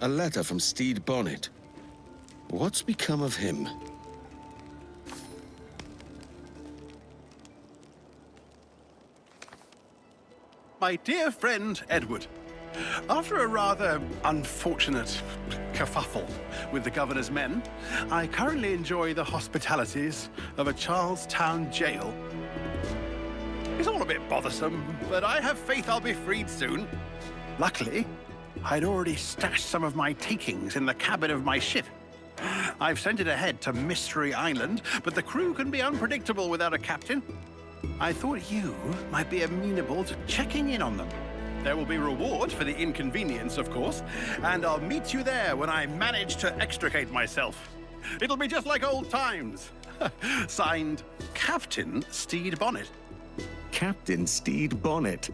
A letter from Stede Bonnet. What's become of him? My dear friend, Edward. After a rather unfortunate kerfuffle with the governor's men, I currently enjoy the hospitalities of a Charlestown jail. It's all a bit bothersome, but I have faith I'll be freed soon. Luckily, I'd already stashed some of my takings in the cabin of my ship. I've sent it ahead to Mystery Island, but the crew can be unpredictable without a captain. I thought you might be amenable to checking in on them. There will be reward for the inconvenience, of course, and I'll meet you there when I manage to extricate myself. It'll be just like old times. Signed, Captain Stede Bonnet. Captain Stede Bonnet.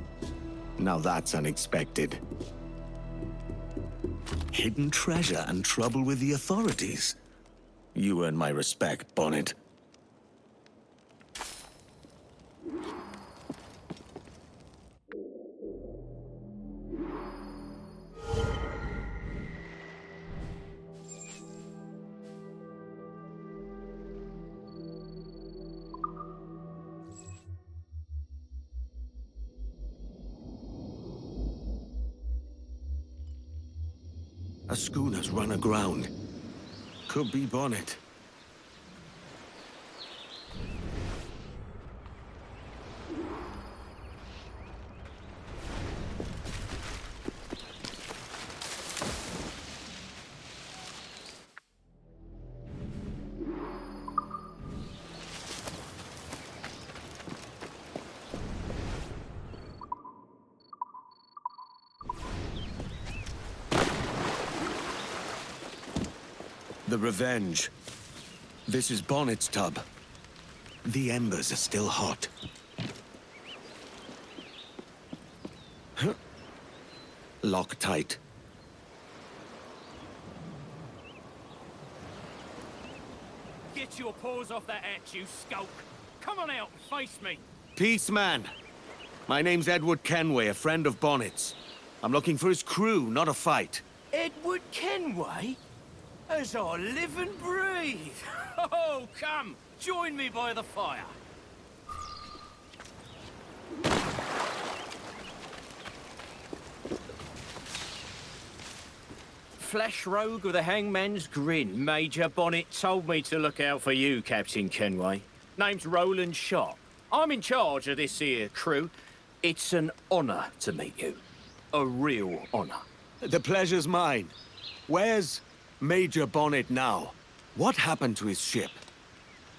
Now that's unexpected. Hidden treasure and trouble with the authorities. You earn my respect, Bonnet. A schooner's run aground. Could be Bonnet. The Revenge. This is Bonnet's tub. The embers are still hot. Lock tight. Get your paws off that hatch, you skulk! Come on out and face me! Peace, man. My name's Edward Kenway, a friend of Bonnet's. I'm looking for his crew, not a fight. Edward Kenway? As I live and breathe! Oh, come! Join me by the fire! Flesh rogue with a hangman's grin. Major Bonnet told me to look out for you, Captain Kenway. Name's Roland Sharp. I'm in charge of this here crew. It's an honor to meet you. A real honor. The pleasure's mine. Where's Major Bonnet now? What happened to his ship?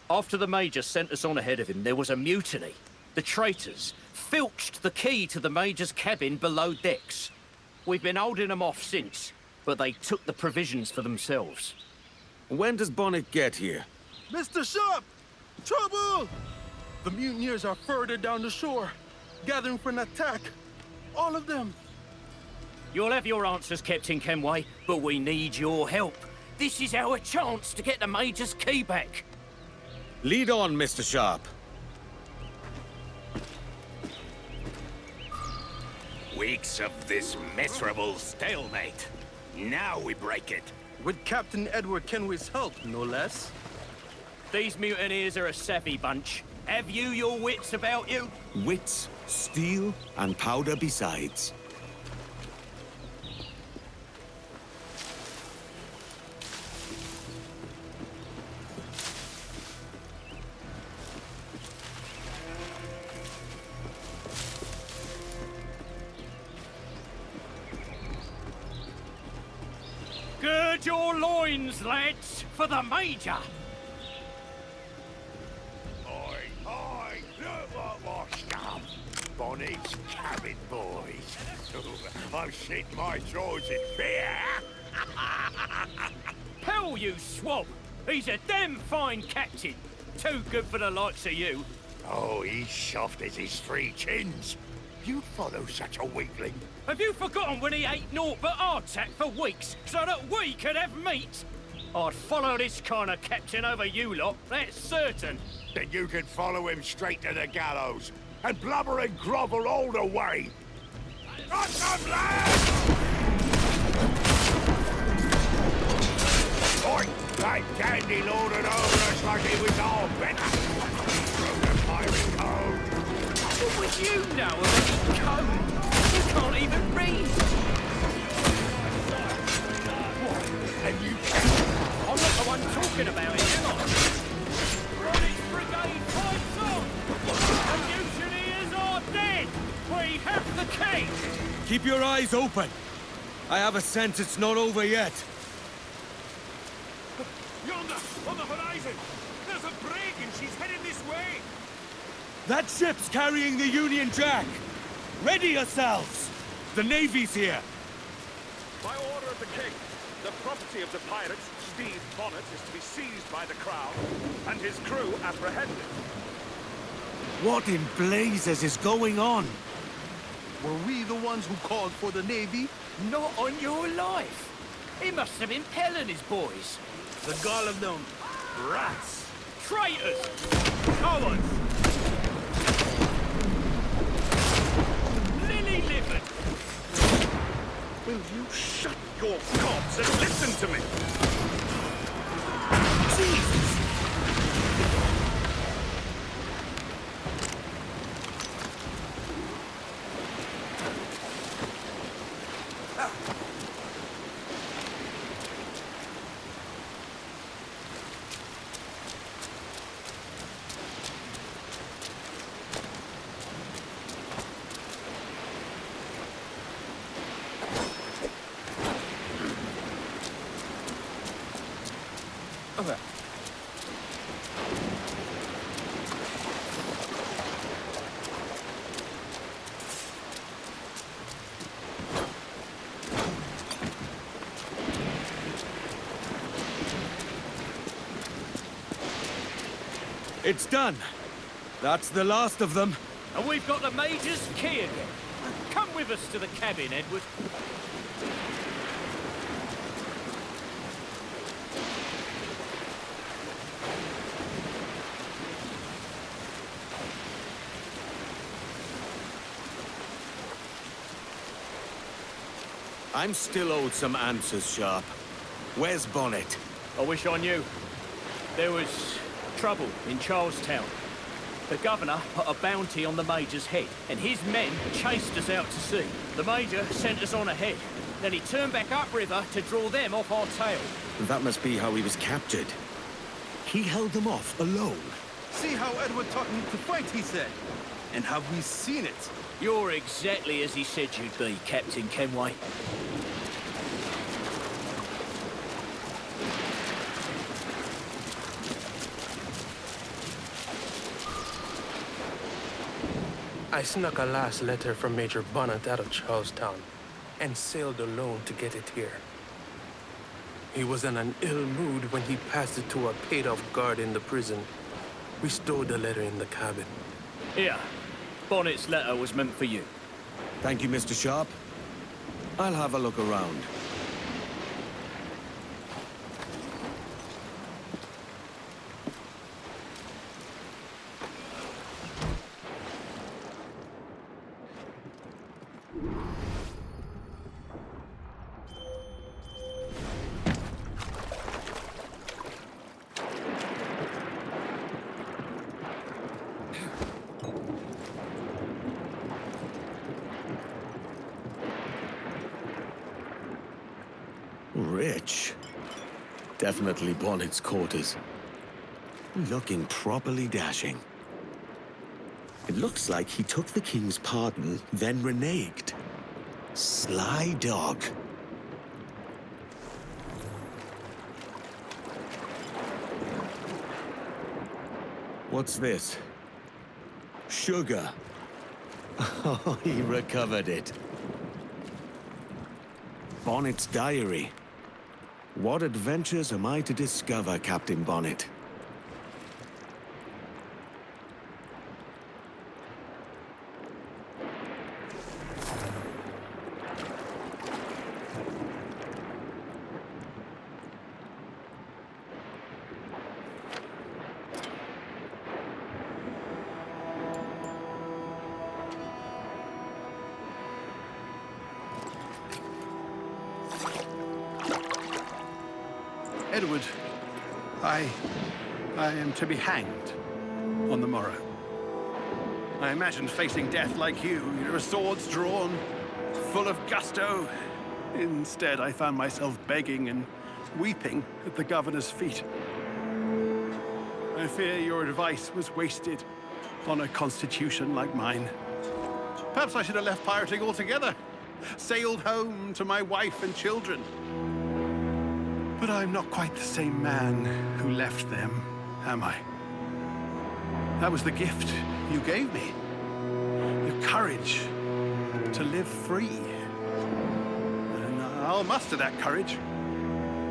After the Major sent us on ahead of him, there was a mutiny. The traitors filched the key to the Major's cabin below decks. We've been holding them off since, but they took the provisions for themselves. When does Bonnet get here? Mr. Sharp! Trouble! The mutineers are further down the shore, gathering for an attack. All of them. You'll have your answers, Captain Kenway, but we need your help. This is our chance to get the Major's key back. Lead on, Mr. Sharp. Weeks of this miserable stalemate. Now we break it. With Captain Edward Kenway's help, no less. These mutineers are a savvy bunch. Have you your wits about you? Wits, steel, and powder besides. Gird your loins, lads, for the Major! Oi, look what washed up. Bonnet's cabin boys. I've shit my drawers in beer. Hell, you swab! He's a damn fine captain. Too good for the likes of you. Oh, he's soft as his three chins. You'd follow such a weakling. Have you forgotten when he ate naught but hardtack for weeks so that we could have meat? I'd follow this kind of captain over you lot, that's certain. Then you can follow him straight to the gallows and blubber and grovel all the way. Got some lads! That dandy lorded over us like it was all better. From the pirate code. What would you know of any code? You can't even read. And you I'm not the one talking about it, am I? Ronnie's brigade fights on! The mutineers are dead! We have the king! Keep your eyes open. I have a sense it's not over yet. Yonder, on the horizon! There's a brig and she's heading this way! That ship's carrying the Union Jack. Ready yourselves. The Navy's here. By order of the king, the property of the pirates, Stede Bonnet, is to be seized by the crown, and his crew apprehended. What in blazes is going on? Were we the ones who called for the Navy? Not on your life! He must have been Pell and his boys. The gall of them. Rats. Traitors! Cowards! Lily-livered! Will you shut your gobs and listen to me? Jesus! Okay. It's done. That's the last of them. And we've got the Major's key again. Come with us to the cabin, Edward. I'm still owed some answers, Sharp. Where's Bonnet? I wish I knew. There was trouble in Charlestown. The governor put a bounty on the Major's head, and his men chased us out to sea. The Major sent us on ahead. Then he turned back upriver to draw them off our tail. That must be how he was captured. He held them off alone. See how Edward taught me to fight, he said. And have we seen it? You're exactly as he said you'd be, Captain Kenway. I snuck a last letter from Major Bonnet out of Charlestown and sailed alone to get it here. He was in an ill mood when he passed it to a paid-off guard in the prison. We stowed the letter in the cabin. Here, Bonnet's letter was meant for you. Thank you, Mr. Sharp. I'll have a look around. Rich. Definitely Bonnet's quarters. Looking properly dashing. It looks like he took the king's pardon, then reneged. Sly dog. What's this? Sugar. Oh, he recovered it. Bonnet's diary. What adventures am I to discover, Captain Bonnet? Edward, I am to be hanged on the morrow. I imagined facing death like you, your swords drawn, full of gusto. Instead, I found myself begging and weeping at the governor's feet. I fear your advice was wasted on a constitution like mine. Perhaps I should have left pirating altogether, sailed home to my wife and children. But I'm not quite the same man who left them, am I? That was the gift you gave me. The courage to live free. And I'll muster that courage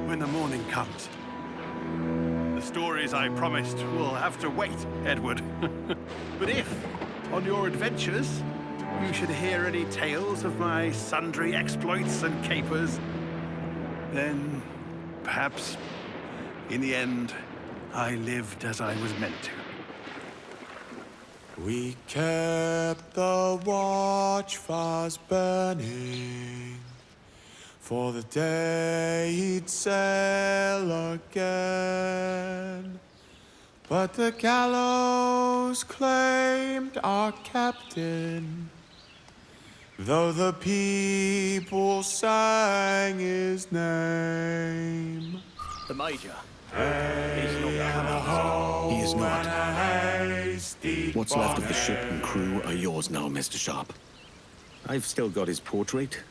when the morning comes. The stories I promised will have to wait, Edward. But if, on your adventures, you should hear any tales of my sundry exploits and capers, then perhaps, in the end, I lived as I was meant to. We kept the watch fast burning for the day he'd sail again. But the gallows claimed our captain, though the people sang his name. The Major. He is not. What's left of the ship and crew are yours now, Mr. Sharp. I've still got his portrait.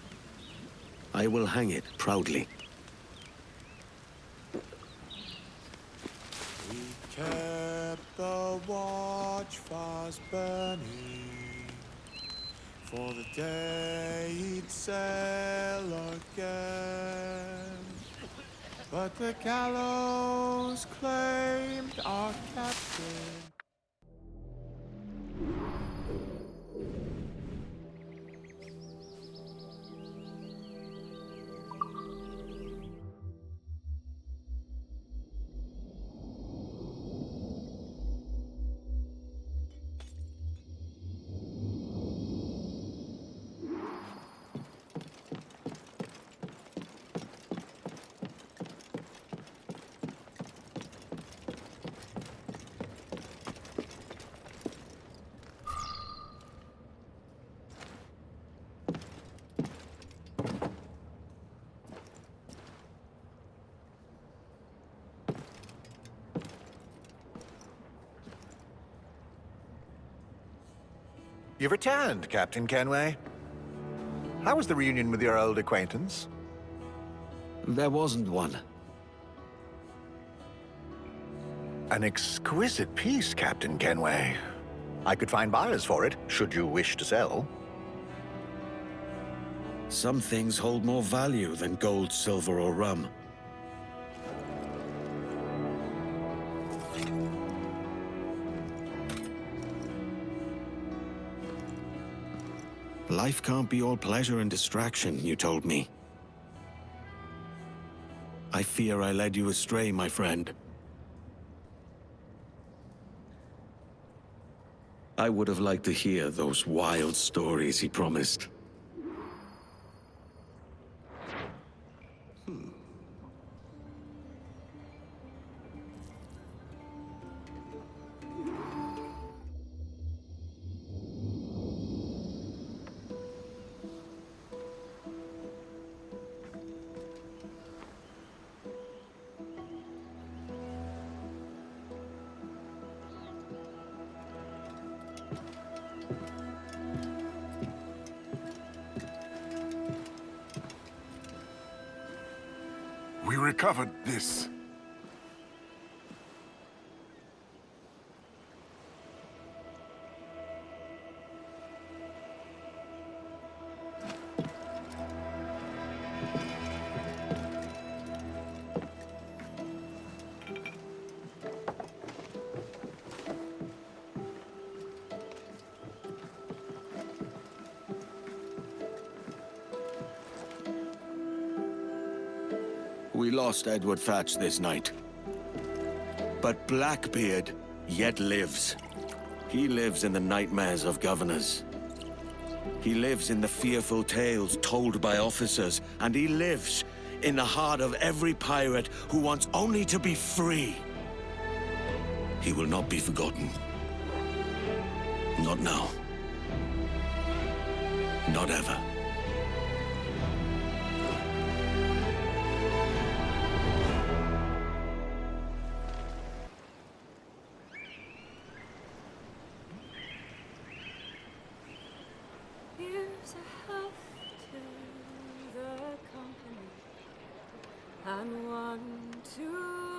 I will hang it proudly. We kept the watch fast burning for the day he'd sail again. But the gallows claimed our captain. You've returned, Captain Kenway. How was the reunion with your old acquaintance? There wasn't one. An exquisite piece, Captain Kenway. I could find buyers for it, should you wish to sell. Some things hold more value than gold, silver, or rum. Life can't be all pleasure and distraction, you told me. I fear I led you astray, my friend. I would have liked to hear those wild stories he promised. We recovered this. We lost Edward Thatch this night. But Blackbeard yet lives. He lives in the nightmares of governors. He lives in the fearful tales told by officers, and he lives in the heart of every pirate who wants only to be free. He will not be forgotten. Not now. Not ever. Here's a health to the company, and one to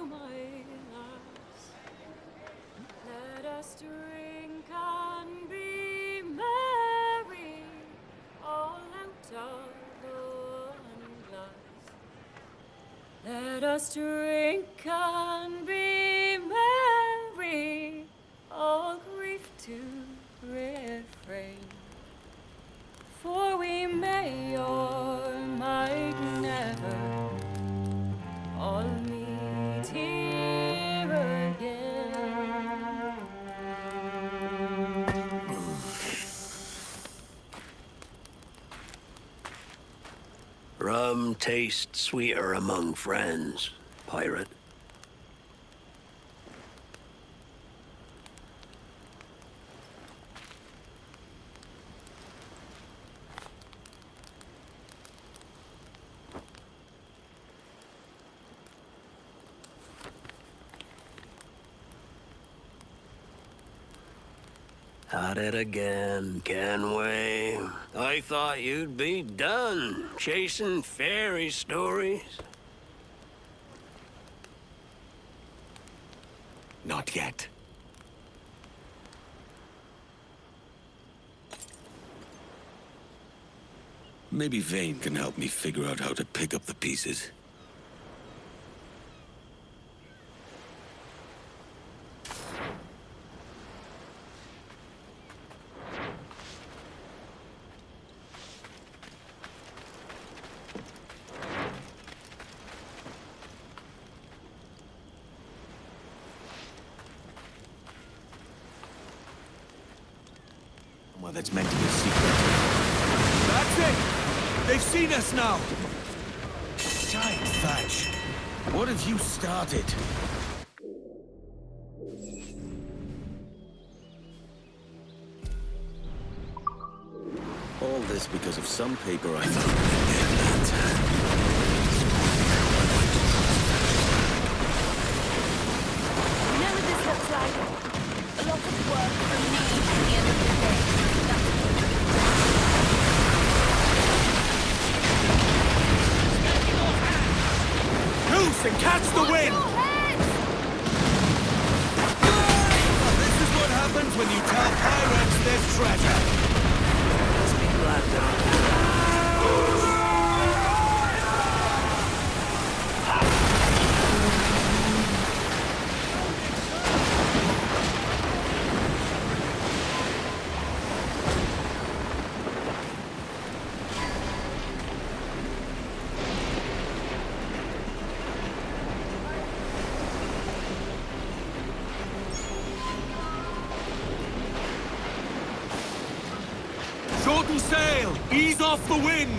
my lass. Let us drink and be merry, all out of one glass. Let us drink and be merry, all grief to refrain. For we may or might never all meet here again. Rum tastes sweeter among friends, pirate. At it again, Kenway. I thought you'd be done chasing fairy stories. Not yet. Maybe Vane can help me figure out how to pick up the pieces. Well, that's meant to be a secret. That's it! They've seen us now! Shite, Thatch. What have you started? All this because of some paper I found in Atlanta. You know what this looks like? A lot of work from me at the end of the day. Loose and catch the wind! This is what happens when you tell pirates there's treasure. Let's be glad that Shorten sail! Ease off the wind!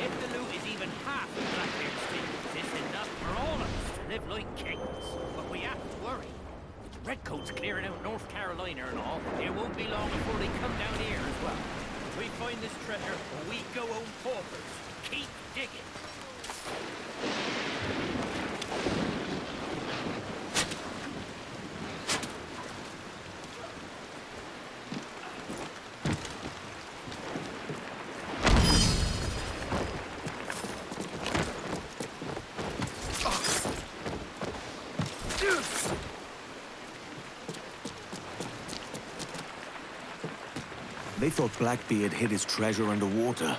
If the loot is even half of Blackbeard's things, it's enough for all of us to live like kings. But we have to worry. With the redcoats clearing out North Carolina and all, it won't be long before they come down here as well. If we find this treasure, we go home paupers. Keep digging. They thought Blackbeard hid his treasure underwater.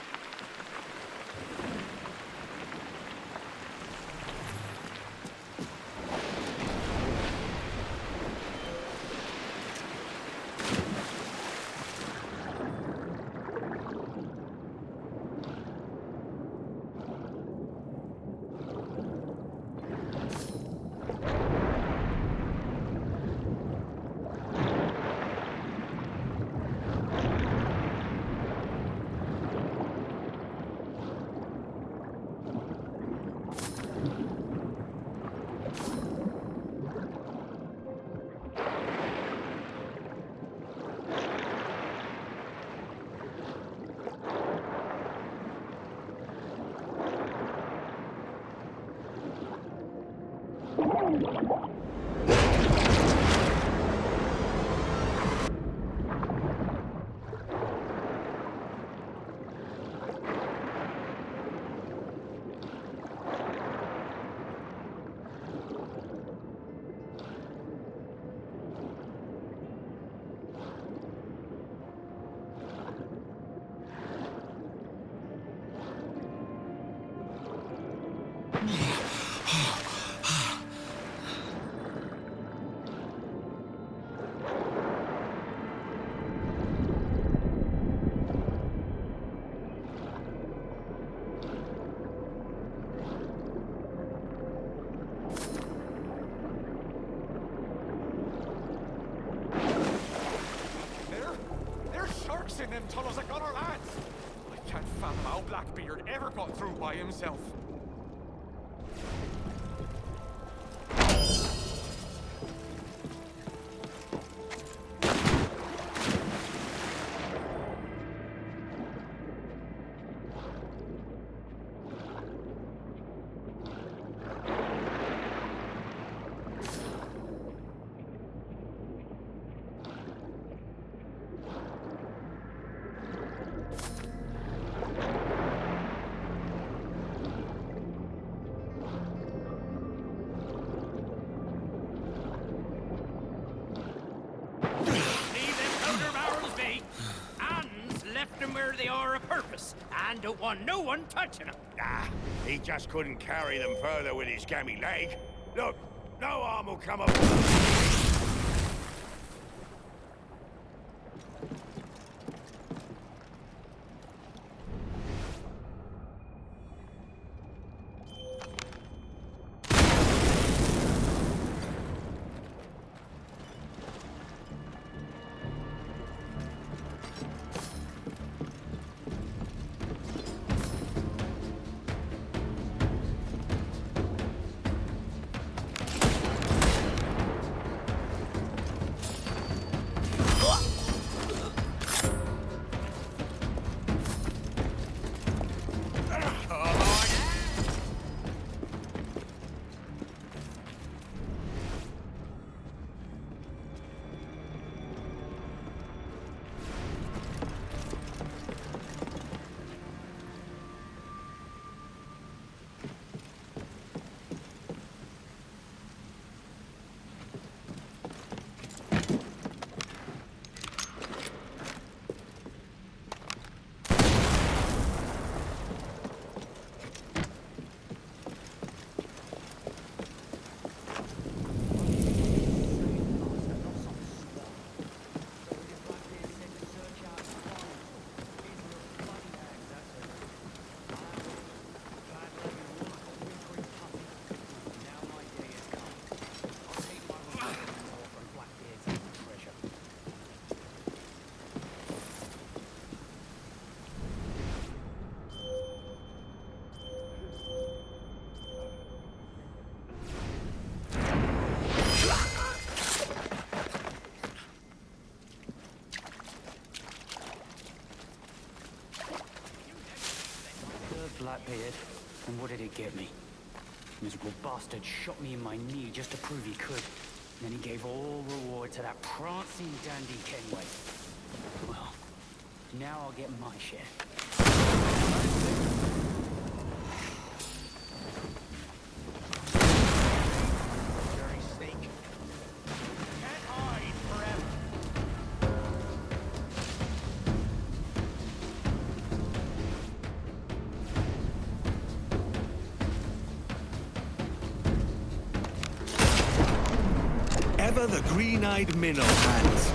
watching them tunnels like other lads. I can't fathom how Blackbeard ever got through by himself. Where they are a purpose, and don't want no one touching them. Ah, he just couldn't carry them further with his scammy leg. Look, no harm will come of it. Blackbeard, and what did it get me? Miserable bastard shot me in my knee just to prove he could. And then he gave all reward to that prancing dandy Kenway. Well, now I'll get my share. Dirty snake. Can't hide forever. Ever the green-eyed minnow hands.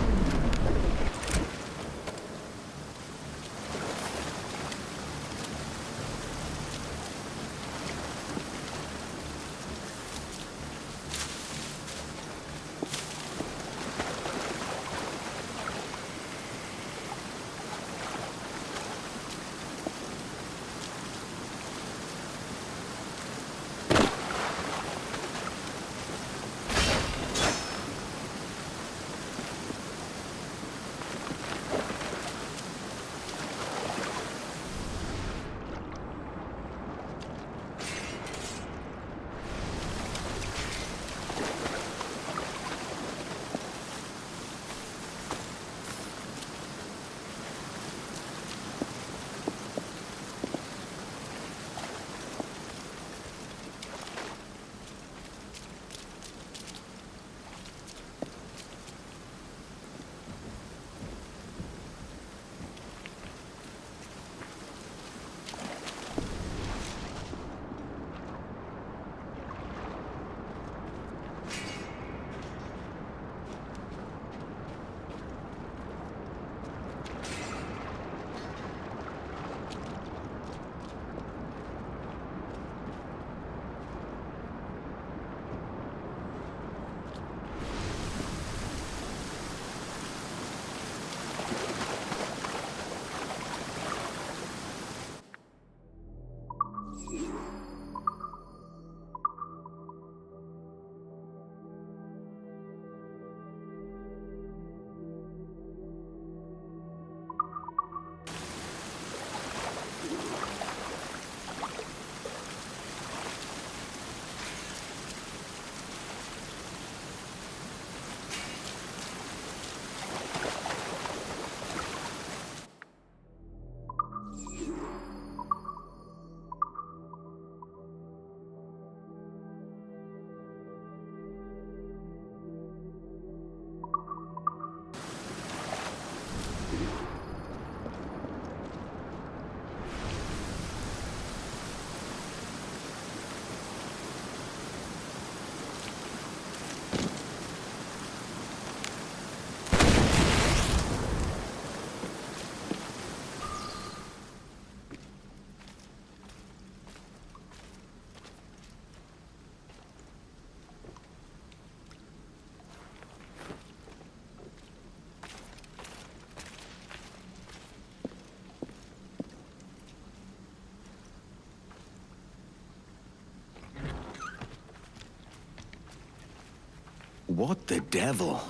What the devil?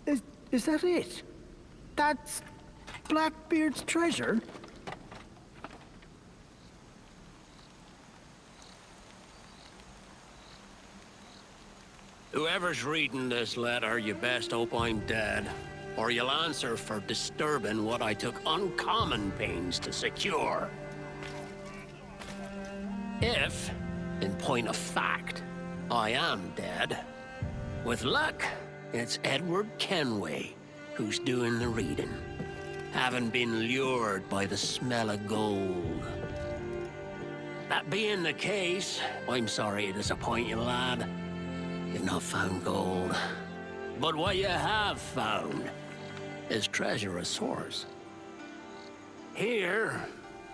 Is that it? That's Blackbeard's treasure? Whoever's reading this letter, you best hope I'm dead, or you'll answer for disturbing what I took uncommon pains to secure. If, in point of fact, I am dead, with luck, it's Edward Kenway who's doing the reading, having been lured by the smell of gold. That being the case, I'm sorry to disappoint you, lad. You've not found gold. But what you have found is treasure of sorts. Here,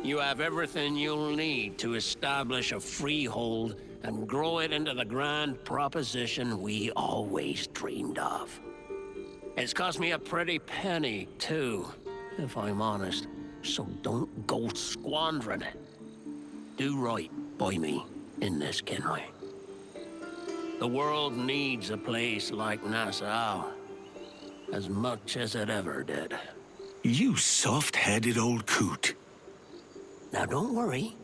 you have everything you'll need to establish a freehold and grow it into the grand proposition we always dreamed of. It's cost me a pretty penny, too, if I'm honest, so don't go squandering it. Do right by me in this, Kenway. The world needs a place like Nassau as much as it ever did. You soft-headed old coot. Now don't worry.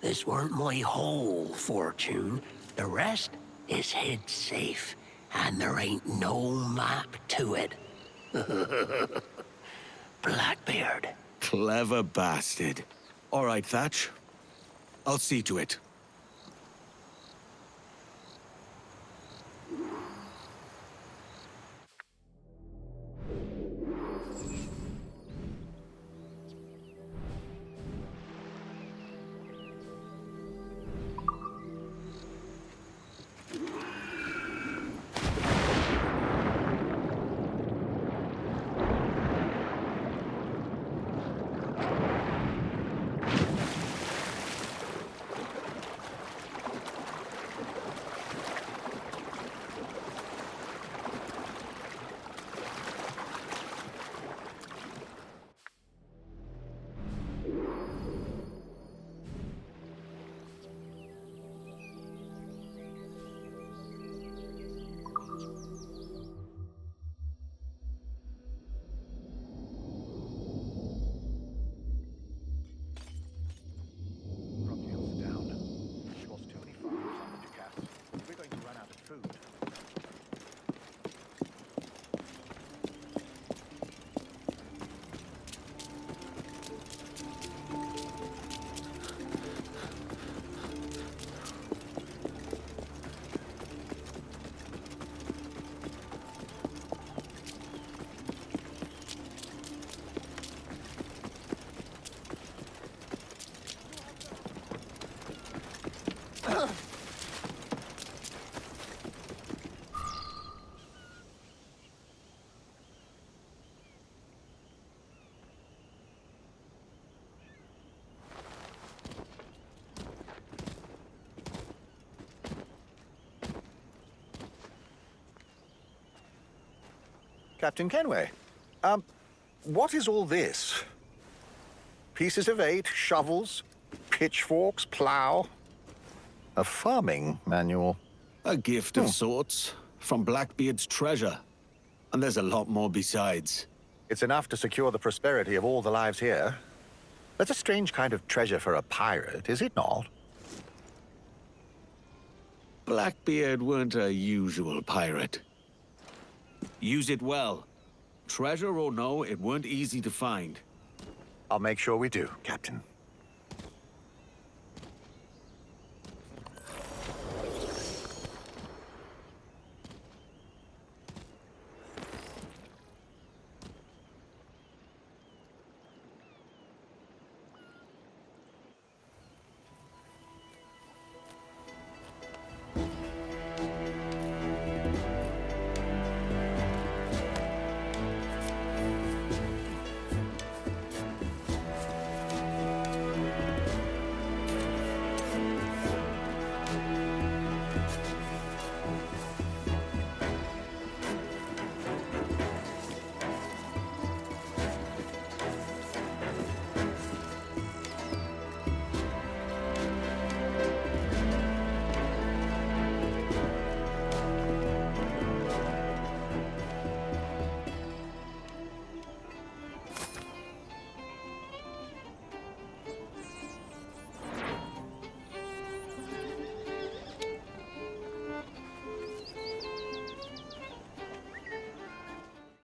This weren't my whole fortune. The rest is hid safe, and there ain't no map to it. Blackbeard. Clever bastard. All right, Thatch. I'll see to it. Captain Kenway, what is all this? Pieces of 8, shovels, pitchforks, plow. A farming manual. A gift of sorts, from Blackbeard's treasure. And there's a lot more besides. It's enough to secure the prosperity of all the lives here. That's a strange kind of treasure for a pirate, is it not? Blackbeard weren't a usual pirate. Use it well. Treasure or no, it weren't easy to find. I'll make sure we do, Captain.